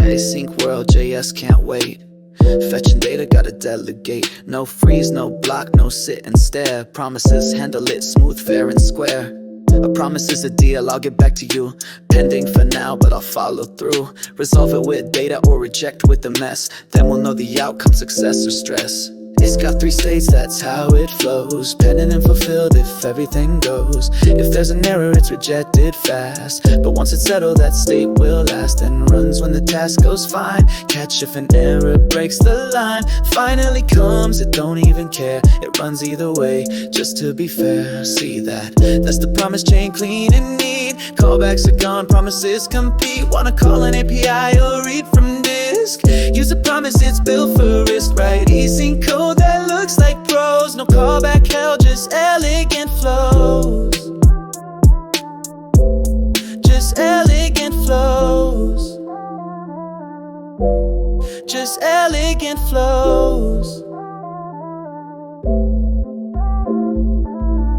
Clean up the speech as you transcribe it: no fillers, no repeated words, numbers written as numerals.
Async world, JS can't wait. Fetching data, gotta delegate. No freeze, no block, no sit and stare. Promises, handle it smooth, fair and square. A promise is a deal, I'll get back to you. Pending for now, but I'll follow through. Resolve it with data or reject with a mess. Then we'll know the outcome, success or stress. It's got 3 states, that's how it flows. Pending and fulfilled if everything goes. If there's an error, it's rejected fast. But once it's settled, that state will last. And runs when the task goes fine. Catch if an error breaks the line. Finally comes, it don't even care. It runs either way, just to be fair. See that, that's the promise chain, clean and neat. Callbacks are gone, promises compete. Wanna call an API or read from disk? Use a promise, it's built for risk, right? Async code that looks like prose. No callback hell, just elegant flows. Just elegant flows. Just elegant flows.